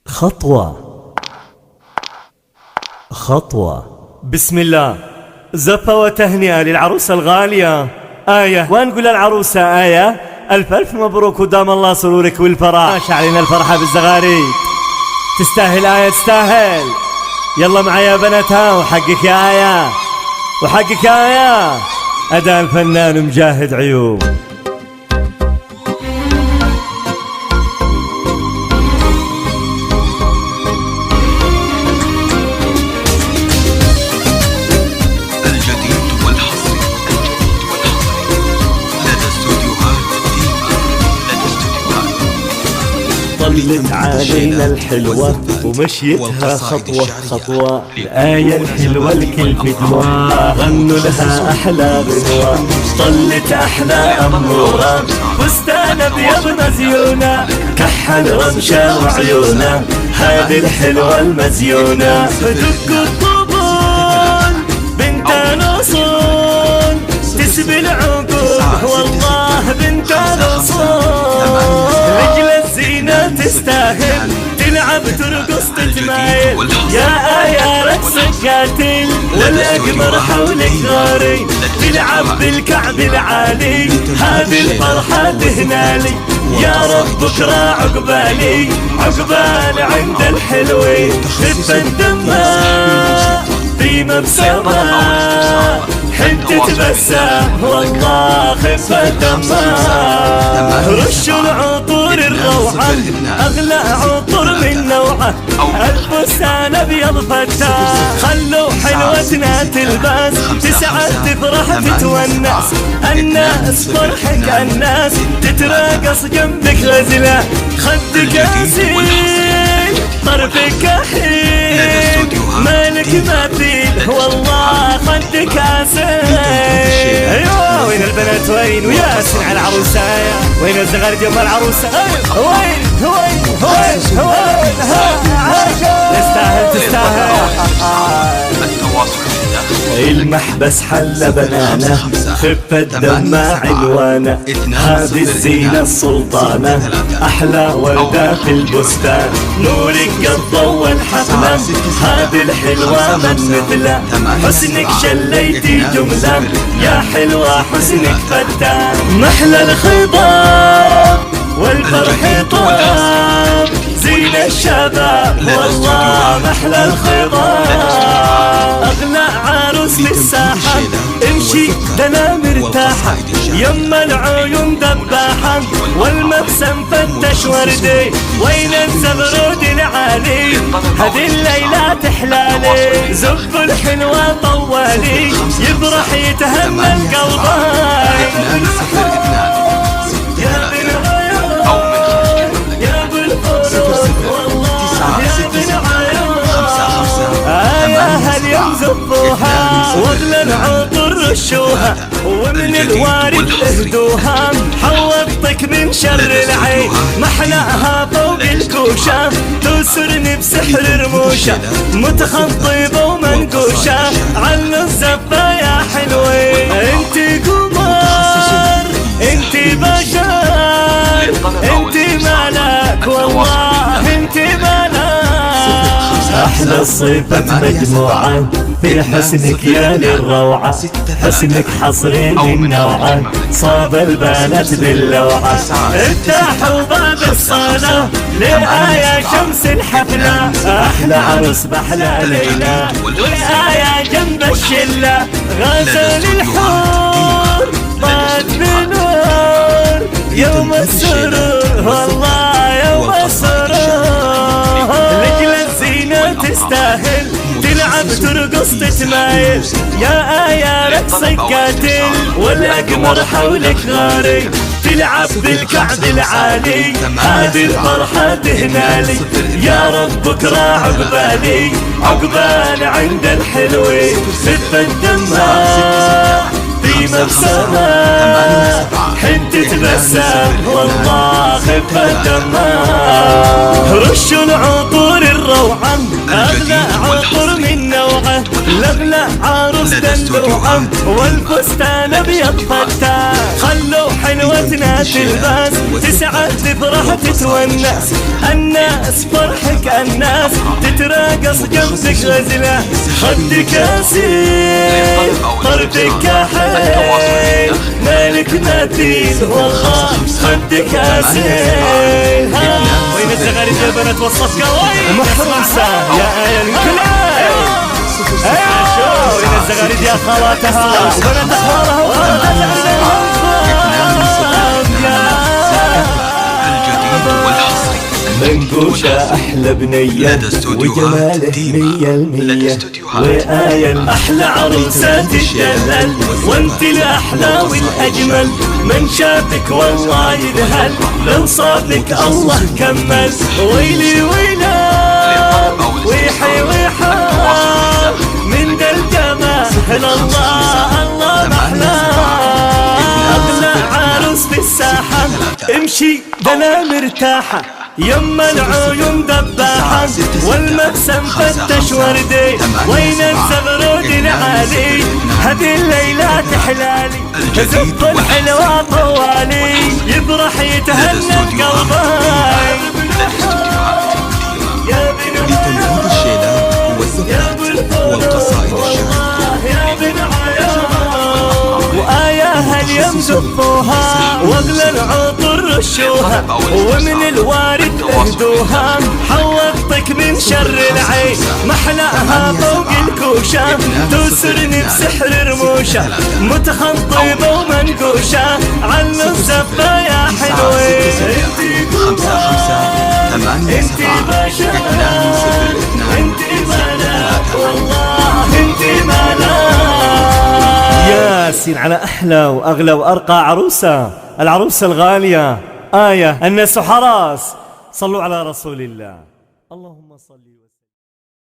خطوة خطوة. بسم الله. زفة وتهنئة للعروسة الغالية آية، ونقول للعروسة آية ألف ألف مبروك ودام الله سرورك والفرح. شعلنا الفرحة بالزغاريد، تستاهل آية تستاهل. يلا معايا بناتها وحقك يا آية وحقك يا آية. أداء الفنان مجاهد عيوب. طلت علينا الحلوة ومشيتها خطوة خطوة. الآية الحلوة الكل فدوى، غنوا لها أحلى غنوة. طلت أحلى أمورة، فستان أبيض مزيونة، كحل رمشة وعيونة، هذه الحلوة المزيونة. دق الطبول بنت الأصول، تسبي العقول والله بنت الأصول. تستاهل تلعب ترقص تتمايل، يا آية رقصك قاتل والأقمر حولك غاري. تلعب بالكعب العالي، هذه الفرحة تهنالي. يا رب بكرة عقبالي عقبال عند الحلوين. خف الدماء في مبسمة، حين تتبسم والله خف الدماء. رشوا العطور الروعة، أغلى عطور من نوعه، الفستان أبيض فتاح. خلوا حلوتنا تلبس، تسعد تفرح تتونس. الناس فرحك الناس، تتراقص جنبك غزلة. خدك أسيل طرفك كحيل، مالك مثيل والله خدك أسيل. أيوة وين البنات وين؟ وياسين على العروسة، وين الزغاريد يوم العروسة؟ وين وين وين وين؟ تستاهل تستاهل. المحبس حل بنانة، خف الدماء عنوانة، هذه الزينة السلطانة، أحلى وردة في البستان. نورك قد ضوى الحفلة، هذه الحلوة من مثلها. حسنك شليتي جملة، يا حلوة حسنك فتان. محلى الخضاب والفرح طاب، زين الشباب والله محلى الخضاب. أغلى عروس للساحة، امشي دنا مرتاحة، يما العيون دباحة والمبسم فتش وردي. وين الزغرود العالي، هذه الليلة تحلالي. زف الحلوة طوالي، يفرح يتهنى القلباي. اليوم زفوها واغلى العطر رشوها، ومن الوارد اهدوها. حوضتك من شر العين، محلاها فوق الكوشة، تسرني بسحر رموشة، متخطبة ومنقوشة. على الزفة يا حلوين، انت قمر انت بشر انت ملاك والله انت ملاك. أحلى الصفات مجموعة في حسنك يا للروعة، حسنك حصري من نوعه، صاب البنات باللوعة. افتحوا باب الصالة لآية شمس الحفلة، أحلى عروس بأحلى ليلة، والآية جنب الشلة. غزل الحور طاد بنور، يوم السرور والله يوم السرور. تستاهل تلعب ترقص تتمايل، يا آية رقصك قاتل والأقمر حولك غاري. تلعب بالكعب العالي، هذه الفرحة تهنالي. يا رب بكرة عقبالي عقبال عند الحلوين. خف الدماء في مبسمة، حين تتبسم والله خف الدماء. رشوا العطور الروعة، أغلى عطر من نوع، دموعه، الأغلى عروس دلوعة والفستان أبيض فتاح. خلوا حلوتنا تلبس تسعد تفرح تتونس، الناس فرحك الناس تتراقص جنبك غزلة. خدك أسير طرفك كحيل مالك مثيل والله خدك أسيل. وين الزغاريد يا بنات والصفقة وين محروسة يا آية الكلام. وين الزغاريد يا خواتها وبنات أخوالها وخالاتها. منقوشة أحلى بنية وجماله 100%، وآية أحلى عروسة تدلل وانت الأحلى والأجمل. من شافك والله يذهل لو صابك الله كمل. ويلي ويلا ويحي ويحا من ذا الجمال الله الله محلى. أغلى عروس في الساحة امشي دنا مرتاحة، يما العيون دباحة والمقسم فتش وردي. وين الزغرود العالي هذه الليلة تحلالي، زب الحلوة طوالي يفرح يتهنى قلبي. يا بن لتنفيذ الشيلات والزفات والقصائد الشعرية يا بن عيون وآياها اليوم زفوها واغلى العطر رشوها ومن الوارد اهدوها. حوضتك من شر العين محلاها فوق الكوشة، تسرني بسحر رموشة متخطبة ومنقوشة على الزفة يا حلوين. 558 انت ملاك والله انت ملاك. ياسين على أحلى وأغلى وأرقى عروسة، العروسة الغالية آية. الناس حراس صلوا على رسول الله. اللهم صل وسلم.